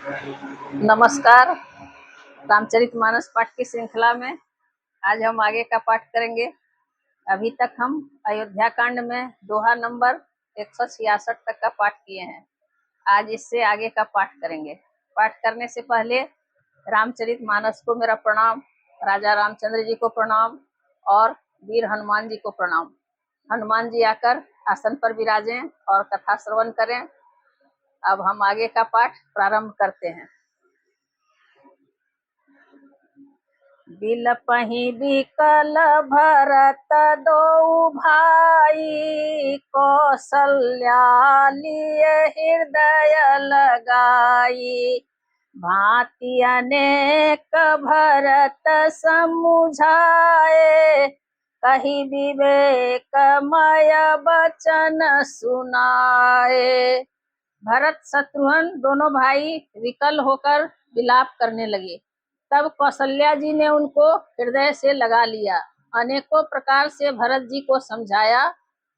नमस्कार। रामचरितमानस पाठ की श्रृंखला में आज हम आगे का पाठ करेंगे। अभी तक हम अयोध्या कांड में दोहा नंबर 166 तक का पाठ किए हैं। आज इससे आगे का पाठ करेंगे। पाठ करने से पहले रामचरितमानस को मेरा प्रणाम, राजा रामचंद्र जी को प्रणाम और वीर हनुमान जी को प्रणाम। हनुमान जी आकर आसन पर विराजें और कथा श्रवण करें। अब हम आगे का पाठ प्रारंभ करते हैं। बिलपहि बिकल भरत दो भाई, कौशल्या लिए हृदय लगाई। भांति अनेक भरत समुझाए, कही विवेकमय बचन सुनाए। भरत शत्रुघ्न दोनों भाई विकल होकर विलाप करने लगे। तब कौशल्या जी ने उनको हृदय से लगा लिया, अनेकों प्रकार से भरत जी को समझाया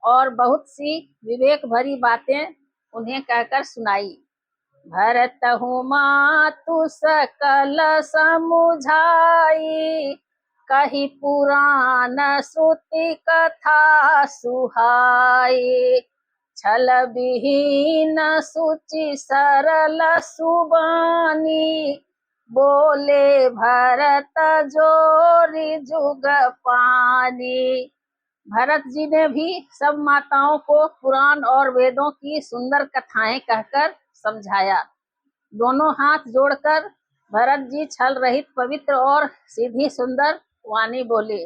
और बहुत सी विवेक भरी बातें उन्हें कहकर सुनाई। भरतहु मातु सकल समुझाई, कही पुराण श्रुति कथा सुहाई। छल विहीन सुचि सरल सुबानी, बोले भरत जोरी जुग पानी। भरत जी ने भी सब माताओं को पुराण और वेदों की सुंदर कथाएं कहकर समझाया। दोनों हाथ जोड़कर भरत जी छल रहित पवित्र और सीधी सुंदर वाणी बोले।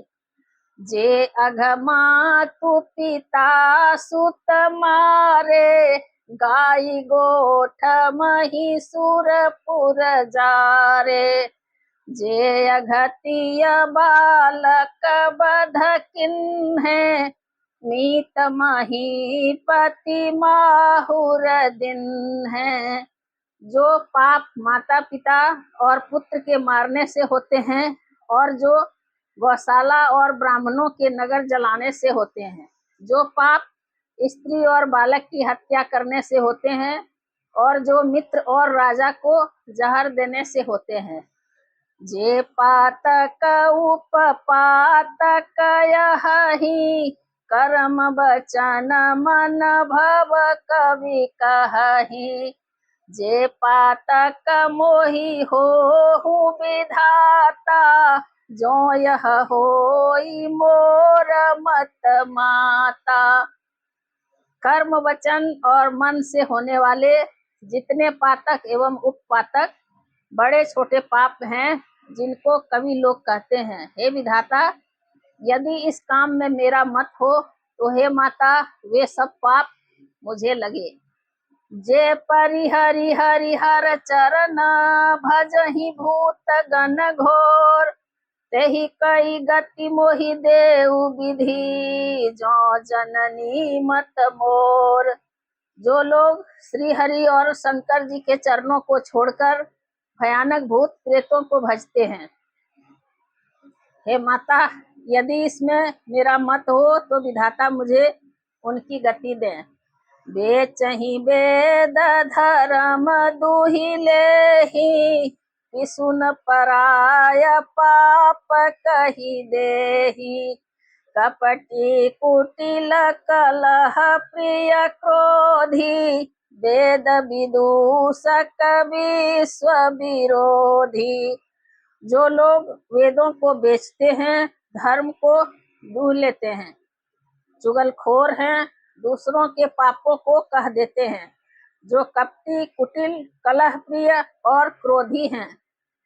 जे अघमातु पिता सुत मारे, गाई गोठ मही सुरपुर जारे। जे अघतिय बालक बध किन्हे, मीत मही पति माहुर दिन है। जो पाप माता पिता और पुत्र के मारने से होते हैं और जो गौशाला और ब्राह्मणों के नगर जलाने से होते हैं, जो पाप स्त्री और बालक की हत्या करने से होते हैं और जो मित्र और राजा को जहर देने से होते हैं। जे पातक उपपातक यही, कर्म वचन मन भव कवि कहही। जे पातक मोहि होहु विधाता, जो यह होई मोर मत माता। कर्म वचन और मन से होने वाले जितने पातक एवं उपपातक बड़े छोटे पाप हैं, जिनको कवि लोग कहते हैं, हे विधाता, यदि इस काम में मेरा मत हो तो हे माता, वे सब पाप मुझे लगे। जे परिहरि हरिहर चरण, भजहि भूत गण घोर। तेहि कई गति मोहि देउ विधि, जो जननी मत मोर। जो लोग श्री हरि और शंकर जी के चरणों को छोड़कर भयानक भूत प्रेतों को भजते हैं, हे माता, यदि इसमें मेरा मत हो तो विधाता मुझे उनकी गति दें। बेचहि वेद धर्म दुहि लेहि, विसुन पराय पाप कही देहि। कपटी कुटिल कलह प्रिय क्रोधी, वेद विदूषक विश्व विरोधी। जो लोग वेदों को बेचते हैं, धर्म को दूह लेते हैं, चुगलखोर हैं, दूसरों के पापों को कह देते हैं, जो कपटी कुटिल कलह प्रिय और क्रोधी हैं,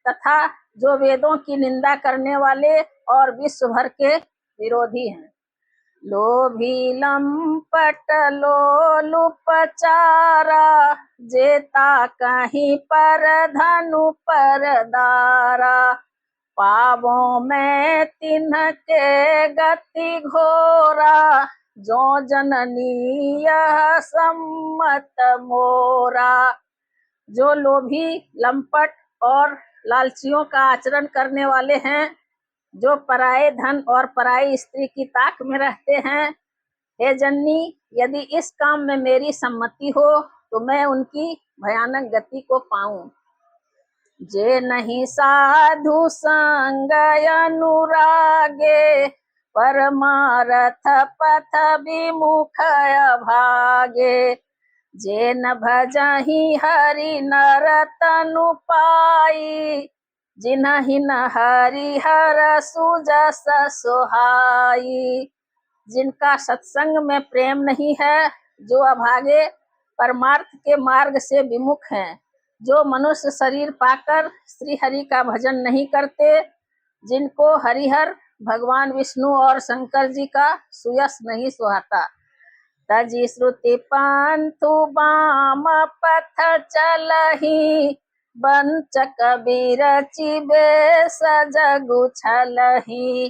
तथा जो वेदों की निंदा करने वाले और विश्व भर के विरोधी हैं। लोभी लंपट लोलुपचारा, जेता कहीं पर धनु पर दारा। पावों में तिन्ह के गति घोरा, जो जननी यह सम्मत मोरा। जो लोभी लंपट और लालचियों का आचरण करने वाले हैं, जो पराये धन और पराई स्त्री की ताक में रहते हैं, हे जननी, यदि इस काम में मेरी सम्मति हो तो मैं उनकी भयानक गति को पाऊं। जे नहीं साधु संग अनुरागे, परमारथ पथ विमुख भागे। जे न भजहि हरि नर तनु पाई, जिन्हि न हरि हर सुजस सोहाई। जिनका सत्संग में प्रेम नहीं है, जो अभागे परमार्थ के मार्ग से विमुख हैं, जो मनुष्य शरीर पाकर श्री हरि का भजन नहीं करते, जिनको हरिहर भगवान विष्णु और शंकर जी का सुयश नहीं सुहाता। तजी श्रुति पंथु बाम पथ चलही, बंच कबीर चिबे सजगु छलही।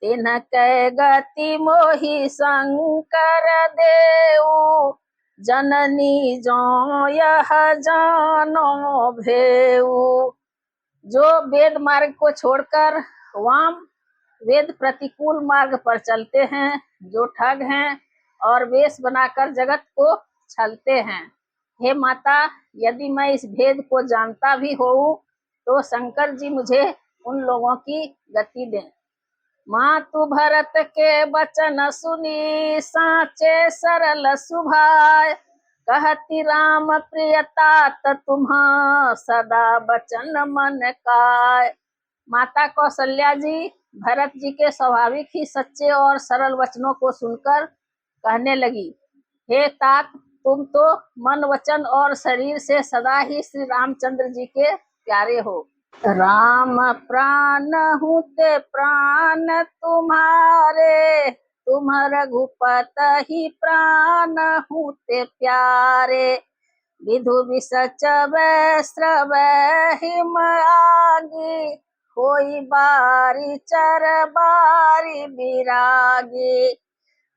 तिन्ह कै गति मोहि शंकर देऊ, जननी जो यह जानो भेऊ। जो वेद मार्ग को छोड़कर वाम वेद प्रतिकूल मार्ग पर चलते हैं, जो ठग हैं और वेश बनाकर जगत को छलते हैं। हे माता, यदि मैं इस भेद को जानता भी होऊं, तो शंकर जी मुझे उन लोगों की गति दें। मातु भरत के वचन सुनी, साचे सरल सुभाय। कहती राम प्रिय तात तुम्हा, सदा वचन मन काय। माता कौशल्या जी भरत जी के स्वाभाविक ही सच्चे और सरल वचनों को सुनकर कहने लगी, हे तात, तुम तो मन वचन और शरीर से सदा ही श्री रामचंद्र जी के प्यारे हो। राम प्राण हूँ ते प्राण तुम्हारे, तुम रघुपत ही प्राण हूँ ते प्यारे। विधु विसच वैश्रव हिम आगी, कोई बारी चर बारी विरागी।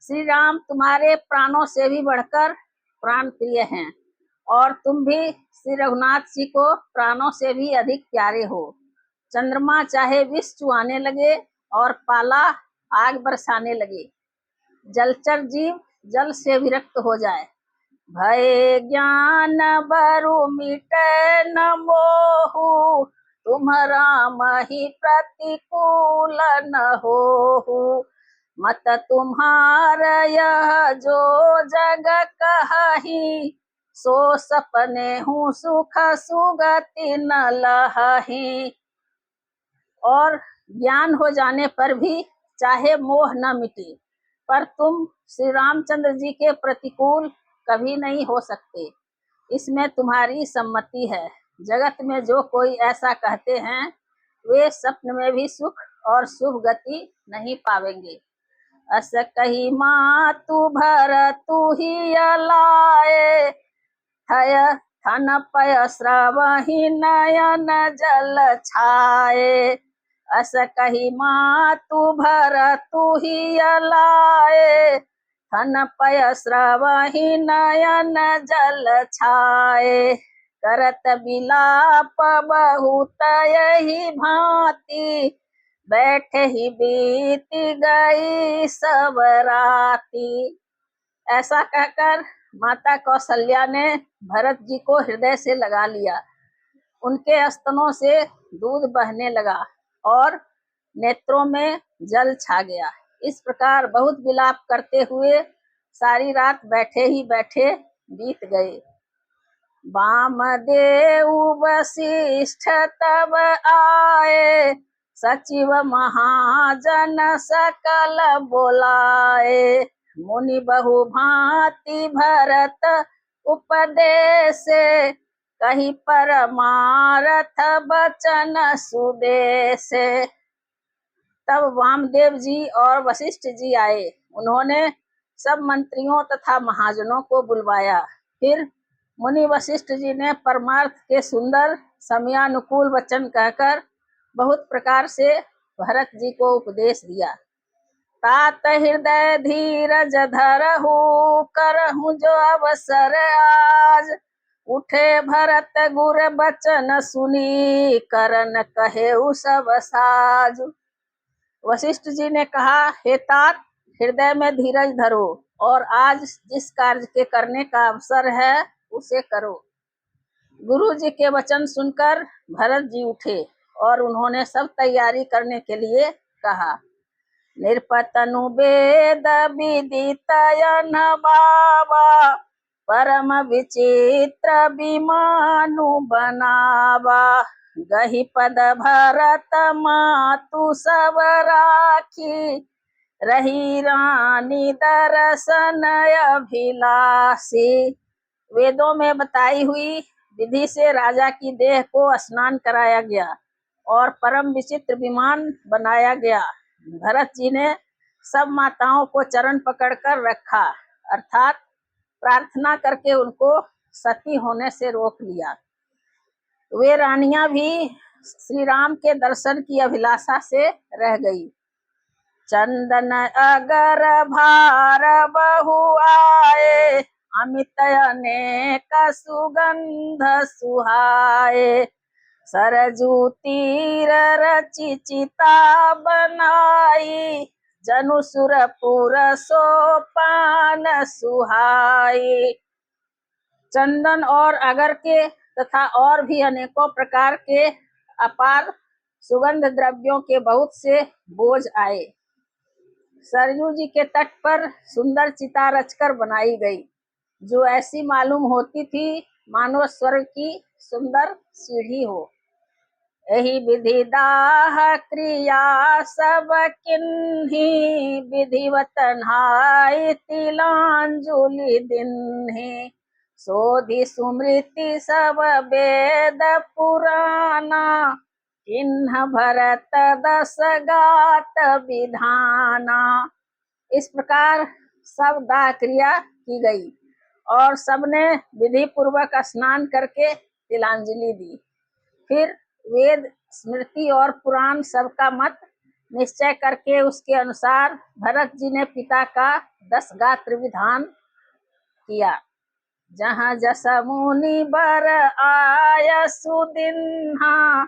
श्री राम तुम्हारे प्राणों से भी बढ़कर प्राण प्रिय हैं, और तुम भी श्री रघुनाथ जी को प्राणों से भी अधिक प्यारे हो। चंद्रमा चाहे विष चुआने लगे और पाला आग बरसाने लगे, जलचर जीव जल से विरक्त हो जाए। भय ज्ञान बरु मिटे न मोहु, तुम राम ही प्रतिकूल न होहु। मत तुम्हार यह जो जग कहही, सो सपने हूँ सुख सुगति न लहही। और ज्ञान हो जाने पर भी चाहे मोह न मिटे, पर तुम श्री रामचंद्र जी के प्रतिकूल कभी नहीं हो सकते, इसमें तुम्हारी सम्मति है। जगत में जो कोई ऐसा कहते हैं, वे स्वप्न में भी सुख और शुभ गति नहीं पावेंगे। अस कही मातु भरतु ही लाए, थय थन पय श्रवहि नयन जल छाए। अस कही मातु भरतु ही लाए, थन पय श्रवहि नयन जल छाए। करत बिलाप बहुत यही भांति, बैठे ही बीती गई सब राती। ऐसा कहकर माता कौशल्या ने भरत जी को हृदय से लगा लिया। उनके स्तनों से दूध बहने लगा और नेत्रों में जल छा गया। इस प्रकार बहुत विलाप करते हुए सारी रात बैठे ही बैठे बीत गए। वामदेव वशिष्ठ तब आए, सचिव महाजन सकल बोलाए। मुनि बहु भांति भरत उपदेशे, कही परमारथ बचन सुदेशे। तब वामदेव जी और वशिष्ठ जी आए। उन्होंने सब मंत्रियों तथा महाजनों को बुलवाया। फिर मुनि वशिष्ठ जी ने परमार्थ के सुंदर समयानुकूल वचन कहकर बहुत प्रकार से भरत जी को उपदेश दिया। तात हृदय धीरज धरहु, करहु जो अवसर आज। उठे भरत गुर बचन सुनी, करन कहेउ सब साज। वशिष्ठ जी ने कहा, हे तात, हृदय में धीरज धरो और आज जिस कार्य के करने का अवसर है उसे करो। गुरु जी के वचन सुनकर भरत जी उठे और उन्होंने सब तैयारी करने के लिए कहा। निरपतनु वेद विदितयन बाबा, परम विचित्र विमानु बनावा। गहि पद भरत मातु सब राखी, रही रानी दर्शन अभिलाषी। वेदों में बताई हुई विधि से राजा की देह को स्नान कराया गया और परम विचित्र विमान बनाया गया। भरत जी ने सब माताओं को चरण पकड़कर रखा, अर्थात प्रार्थना करके उनको सती होने से रोक लिया। वे रानियां भी श्री राम के दर्शन की अभिलाषा से रह गई। चंदन अगर भार बहु आए, अमित अनेक सुगंध सुहाए। सरजू तीर रचि चिता बनाई, जनु सुरपुर सोपान सुहाई। चंदन और अगर के तथा और भी अनेकों प्रकार के अपार सुगंध द्रव्यों के बहुत से बोझ आए। सरयू जी के तट पर सुंदर चिता रचकर बनाई गई, जो ऐसी मालूम होती थी मानो स्वर्ग की सुंदर सीढ़ी हो। यही विधि दाह क्रिया सब किन्ही, विधिवत नहाय तिलांजलि दिन्हि। सोधि सुमृति सब वेद पुराना, किन्ह भरत दस गात विधाना। इस प्रकार सब दाह क्रिया की गई और सबने विधि पूर्वक स्नान करके तिलांजलि दी। फिर वेद, स्मृति और पुराण सबका मत निश्चय करके उसके अनुसार भरत जी ने पिता का 10 गात्र विधान किया। जहाँ जस मुनि बर आय सुदिन्हा,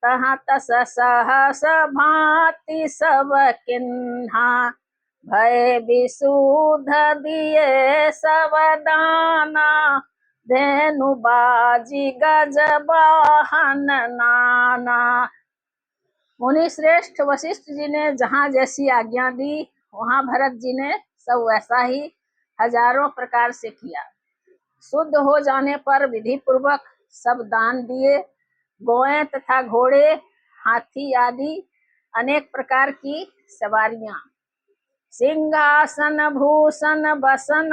तहाँ तस सहस भांति सब किन्हा। भय विशुद्ध दिए सब दाना, धेनु बाजी गज वाहन नाना। मुनि श्रेष्ठ वशिष्ठ जी ने जहाँ जैसी आज्ञा दी, वहाँ भरत जी ने सब वैसा ही हजारों प्रकार से किया। शुद्ध हो जाने पर विधि पूर्वक सब दान दिए। गौएं तथा घोड़े, हाथी आदि अनेक प्रकार की सवारियां, सिंहासन भूषण बसन,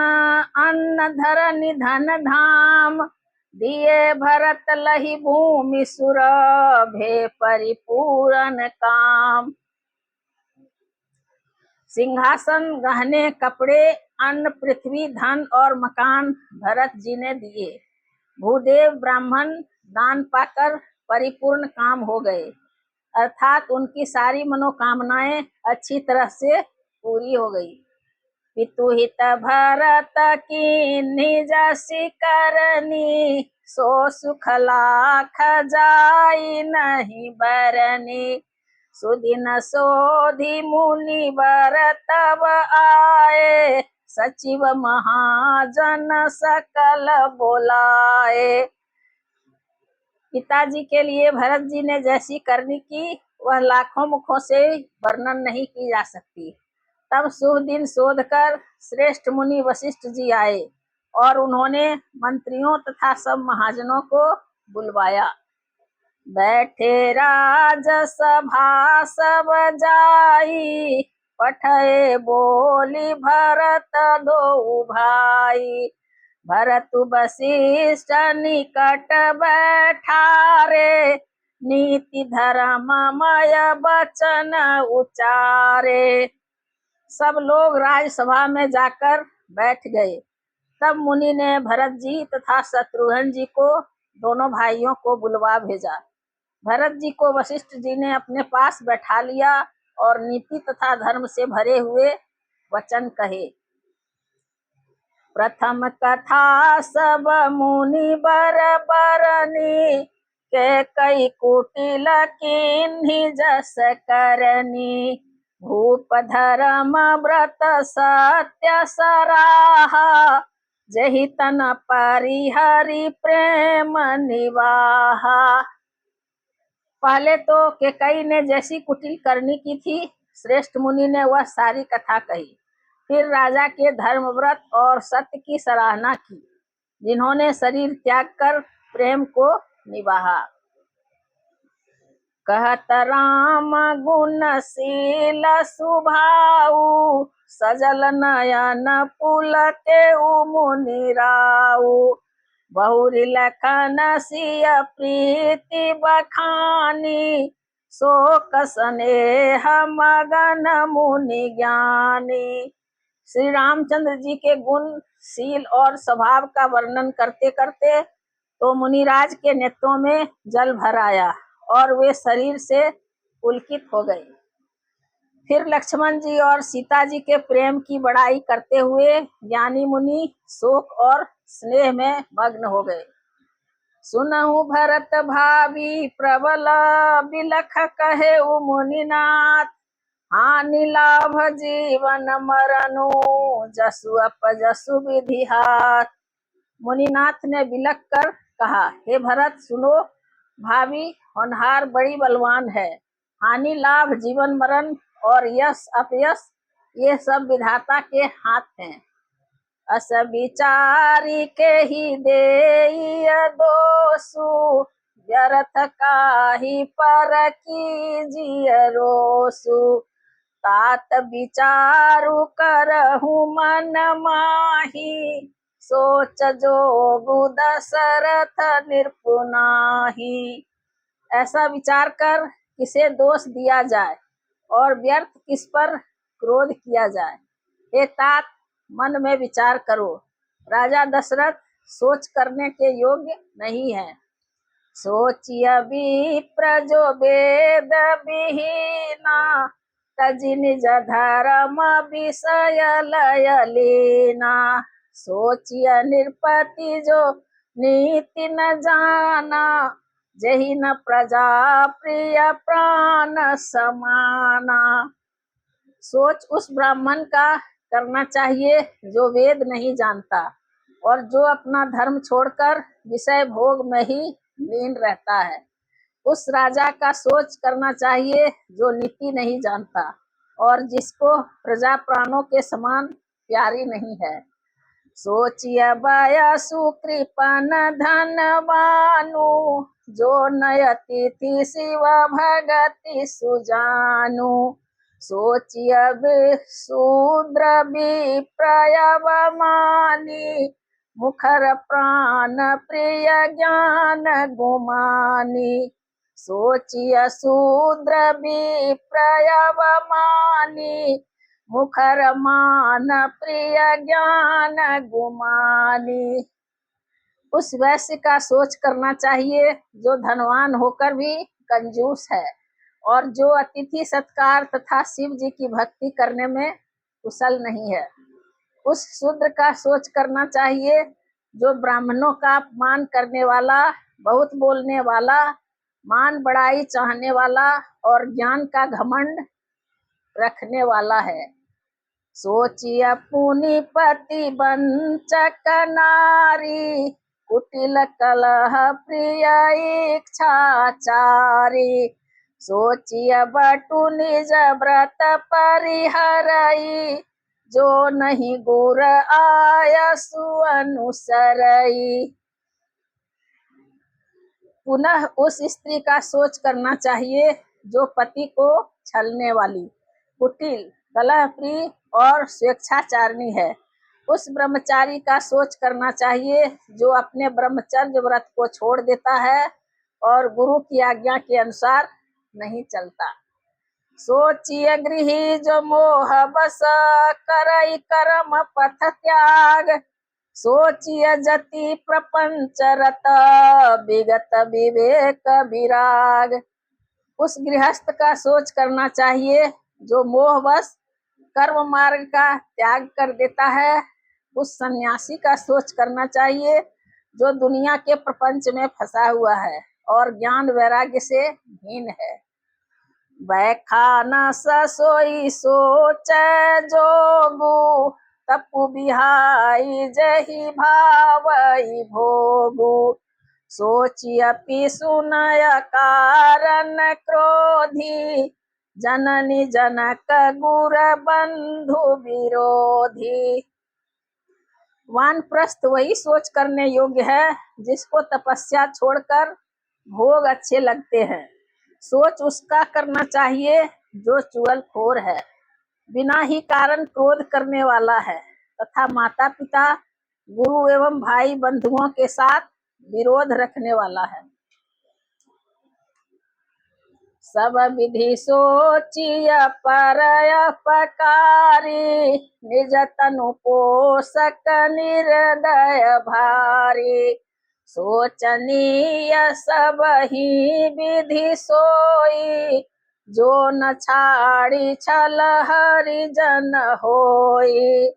अन्न धरनि धन धाम। दिए भरत लहि भूमि सुरभे, परिपूर्ण काम। सिंहासन, गहने, कपड़े, अन्न, पृथ्वी, धन और मकान भरत जी ने दिए। भूदेव ब्राह्मण दान पाकर परिपूर्ण काम हो गए, अर्थात उनकी सारी मनोकामनाएं अच्छी तरह से पूरी हो गई। पितु हित भरत कीन्हि जसि करनी, सो सुख लाख जाई नहीं बरनी। सुदिन सोधि मुनि बर तब आए, सचिव महाजन सकल बोलाए। पिताजी के लिए भरत जी ने जैसी करनी की, वह लाखों मुखों से वर्णन नहीं की जा सकती। तब शुभ दिन शोध कर श्रेष्ठ मुनि वशिष्ठ जी आए और उन्होंने मंत्रियों तथा सब महाजनों को बुलवाया। बैठे राज सभा सब जाई, पठए बोली भरत दो भाई। भरत वशिष्ठ निकट बैठारे, नीति धर्ममय वचन उचारे। सब लोग राजसभा में जाकर बैठ गए। तब मुनि ने भरत जी तथा शत्रुघ्न जी को, दोनों भाइयों को बुलवा भेजा। भरत जी को वशिष्ठ जी ने अपने पास बैठा लिया और नीति तथा धर्म से भरे हुए वचन कहे। प्रथम कथा सब मुनि बर बरनी, के कई कुटिल किन्हि जस करनी। भूप धर्म व्रत सत्य सराहा, जहि तन परिहरि प्रेम निवाहा। पहले तो केकई ने जैसी कुटिल करनी की थी, श्रेष्ठ मुनि ने वह सारी कथा कही। फिर राजा के धर्मव्रत और सत्य की सराहना की, जिन्होंने शरीर त्याग कर प्रेम को निभाया। कहत राम गुणशील सुभाऊ, सजल नयन पुलकेउ मुनि राऊ। बहुरी लखन सिय प्रीति बखानी, शोक स्नेह मगन मुनि ज्ञानी। श्री रामचंद्र जी के गुण, शील और स्वभाव का वर्णन करते करते तो मुनिराज के नेत्रों में जल भर आया और वे शरीर से पुलकित हो गए। फिर लक्ष्मण जी और सीता जी के प्रेम की बड़ाई करते हुए ज्ञानी मुनि शोक और स्नेह में मग्न हो गए। सुनहु भरत भावी प्रबल बिलख कहे मुनिनाथ, हानि लाभ जीवन मरनु जसु अपजसु विधि हाथ। मुनिनाथ ने बिलख कर कहा, हे भरत सुनो, भावी होनहार बड़ी बलवान है। हानि लाभ जीवन मरण और यश अपयश ये सब विधाता के हाथ हैं। अस विचारी के ही देई दोषु, व्यर्थ काहि पर कीजिए रोषु। तात विचारु करहु मन माही, सोच जोगु दशरथ निरपुनाही। ऐसा विचार कर किसे दोष दिया जाए और व्यर्थ किस पर क्रोध किया जाए। हे तात, मन में विचार करो, राजा दशरथ सोच करने के योग्य नहीं है। सोचिय विप्र जो वेद विहीना, तजि निज धर्म विषय लय लीना। सोचिय निरपति जो नीति न जाना, जहि न प्रजा प्रिय प्राण समाना। सोच उस ब्राह्मण का करना चाहिए जो वेद नहीं जानता और जो अपना धर्म छोड़कर विषय भोग में ही लीन रहता है। उस राजा का सोच करना चाहिए जो नीति नहीं जानता और जिसको प्रजा प्राणों के समान प्यारी नहीं है। सोचिय बयसु कृपन धनवानु, जो नयतिथि शिव भगति सुजानु। सोचिय शूद्र विप्रयवमानी, मुखर प्राण प्रिय ज्ञान गुमानी। सोचिय शूद्र विप्रयवमानी, मुखर मान प्रिय ज्ञान गुमानी। उस वैश्य का सोच करना चाहिए जो धनवान होकर भी कंजूस है और जो अतिथि सत्कार तथा शिव जी की भक्ति करने में कुशल नहीं है। उस शूद्र का सोच करना चाहिए जो ब्राह्मणों का अपमान करने वाला, बहुत बोलने वाला, मान बढ़ाई चाहने वाला और ज्ञान का घमंड रखने वाला है। सोचिय पुनिपति वंचक नारी, कुटिल कलह प्रिय इच्छाचारी। सोचिय बटु निज व्रत परिहरई, जो नहीं गुर आयसु अनुसरई। पुनः उस स्त्री का सोच करना चाहिए जो पति को छलने वाली, कुटिल, कलह प्रिय और स्वेच्छाचारिणी है। उस ब्रह्मचारी का सोच करना चाहिए जो अपने ब्रह्मचर्य व्रत को छोड़ देता है और गुरु की आज्ञा के अनुसार नहीं चलता। सोचिय गृही जो मोह बस करई कर्म पथ त्याग, सोचिय जति प्रपंच रत विगत विवेक विराग। उस गृहस्थ का सोच करना चाहिए जो मोहवश कर्म मार्ग का त्याग कर देता है। उस सन्यासी का सोच करना चाहिए जो दुनिया के प्रपंच में फंसा हुआ है और ज्ञान वैराग्य से हीन है। बैखाना सोई सोच जोगु, तपु बिहाई जहि भावई भोगु। सोचियपि सुनय कारण क्रोधी, जननी जनक गुर बंधु विरोधी। वानप्रस्थ वही सोच करने योग्य है जिसको तपस्या छोड़कर भोग अच्छे लगते हैं। सोच उसका करना चाहिए जो चुगलखोर है, बिना ही कारण क्रोध करने वाला है तथा माता पिता, गुरु एवं भाई बंधुओं के साथ विरोध रखने वाला है। सब विधि सोचिय परय पकारी, निज तनु पोषक निर्दय भारी। सोचनीय सब ही विधि सोई, जो न छाड़ी छल हरिजन होई।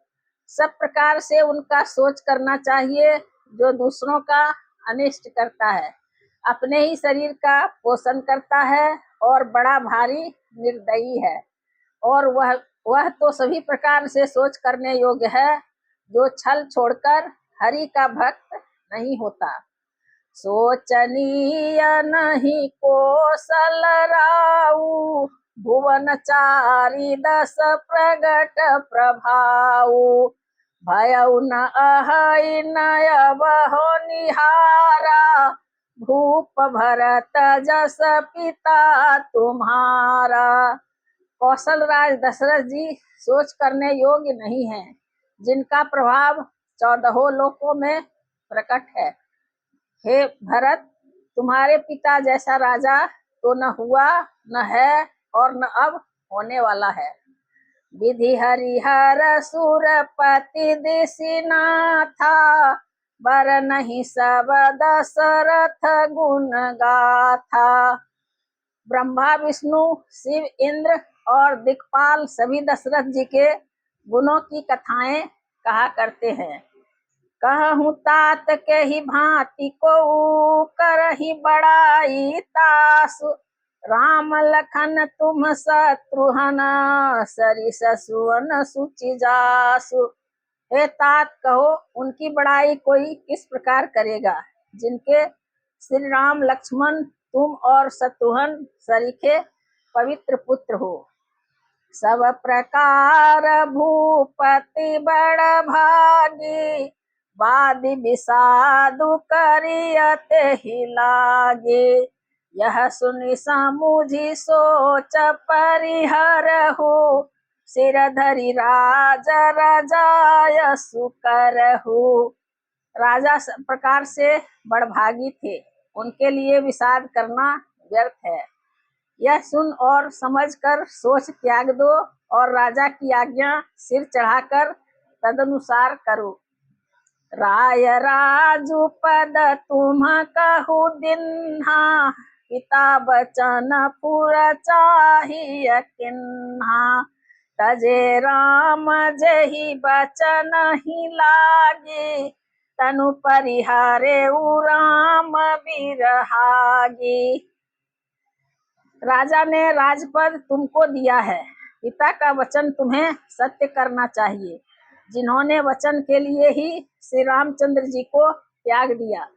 सब प्रकार से उनका सोच करना चाहिए जो दूसरों का अनिष्ट करता है, अपने ही शरीर का पोषण करता है और बड़ा भारी निर्दयी है। और वह तो सभी प्रकार से सोच करने योग्य है जो छल छोड़कर हरि का भक्त नहीं होता। सोचनीय नहीं कौशल राऊ, भुवन चारी दस प्रगट प्रभाऊ। भयउ न अहै नय बहो निहारा, भूप भरत जस पिता तुम्हारा। कौशल राज दशरथ जी सोच करने योग्य नहीं है, जिनका प्रभाव 14 लोकों में प्रकट है। हे भरत, तुम्हारे पिता जैसा राजा तो न हुआ, न है और न अब होने वाला है। विधि हरिहर सुरपति दिशिनाथा, बर नहीं सब दशरथ गुण गाथा। ब्रह्मा विष्णु शिव इंद्र और दिक्पाल सभी दशरथ जी के गुणों की कथाएं कहा करते हैं। कहूँ तात के ही भांति को करही बड़ाई तासु, राम लखन तुम शत्रुघ्न सरिस सुवन सुचि जासु। हे तात, कहो उनकी बड़ाई कोई किस प्रकार करेगा, जिनके श्री राम लक्ष्मण तुम और शत्रुघ्न सरीखे पवित्र पुत्र हो। सब प्रकार भूपति बड़ भागी, वादि विषादु करियते ही लागे। यह सुनि समुझि सोच परिहरहु, सिर धरि राज रजाय सुकरहु। राजा सब प्रकार से बड़भागी थे, उनके लिए विषाद करना व्यर्थ है। यह सुन और समझकर सोच त्याग दो और राजा की आज्ञा सिर चढ़ाकर तदनुसार करो। राय राजु पद तुम कहु दिन्हा, पिता बचन पुर चाहिए किन्हा। तजे राम जहि बचन ही लागे, तनु परिहारे राम बिरहागी। राजा ने राजपद तुमको दिया है, पिता का वचन तुम्हें सत्य करना चाहिए, जिन्होंने वचन के लिए ही श्री रामचंद्र जी को त्याग दिया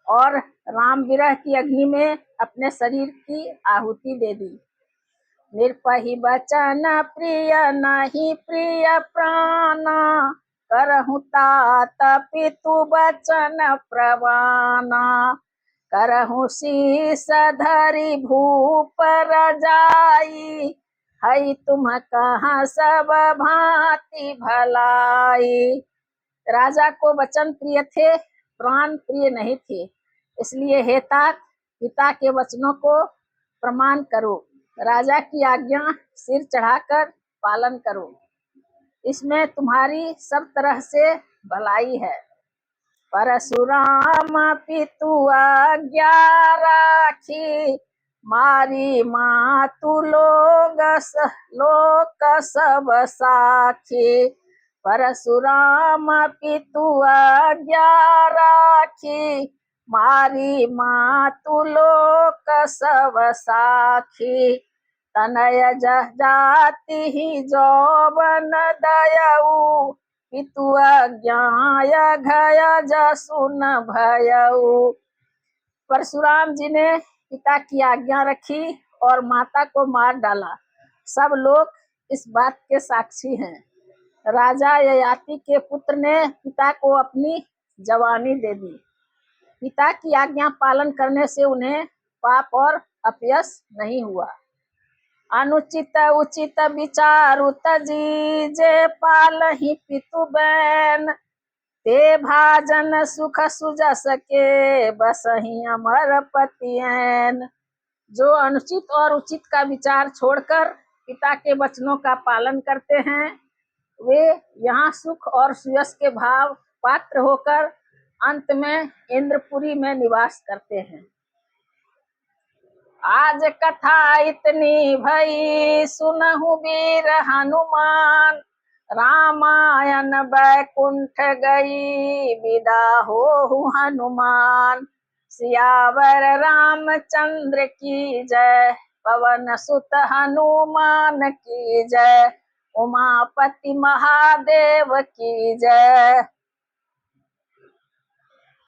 और राम विरह की अग्नि में अपने शरीर की आहुति दे दी। निर्पहि बचन प्रिय नहीं प्रिय प्राणा, करहु तात पितु बचन प्रवाना। करहु शीस धरि भूप रजाई, हई तुम कहाँ सब भांति भलाई। राजा को वचन प्रिय थे, प्राण प्रिय नहीं थे, इसलिए हे तात, पिता के वचनों को प्रमाण करो, राजा की आज्ञा सिर चढ़ाकर पालन करो, इसमें तुम्हारी सब तरह से भलाई है। परशुराम पितु आज्ञा राखी, मारी मातु लोक सब साखी। परशुराम पितु आज्ञा राखी, मारी मातु लोक सब साखी। तनय जाति ही जौवन दयऊ, पितु अज्ञाय घय जसु न भयऊ। परशुराम जी ने पिता की आज्ञा रखी और माता को मार डाला। सब लोग इस बात के साक्षी हैं। राजा ययाति के पुत्र ने पिता को अपनी जवानी दे दी। पिता की आज्ञा पालन करने से उन्हें पाप और अपयश नहीं हुआ। अनुचित उचित विचारु तजी जे पालहि पितु बैन, ते भाजन सुख सुजस के बसहि अमर पतियैन। जो अनुचित और उचित का विचार छोड़कर पिता के वचनों का पालन करते हैं, वे यहाँ सुख और सुयश के भाव पात्र होकर अंत में इंद्रपुरी में निवास करते हैं। आज कथा इतनी भई सुनहु वीर हनुमान, रामायण बैकुंठ गई विदा होहु हनुमान। सियावर रामचंद्र की जय, पवन सुत हनुमान की जय, उमापति महादेव की जय।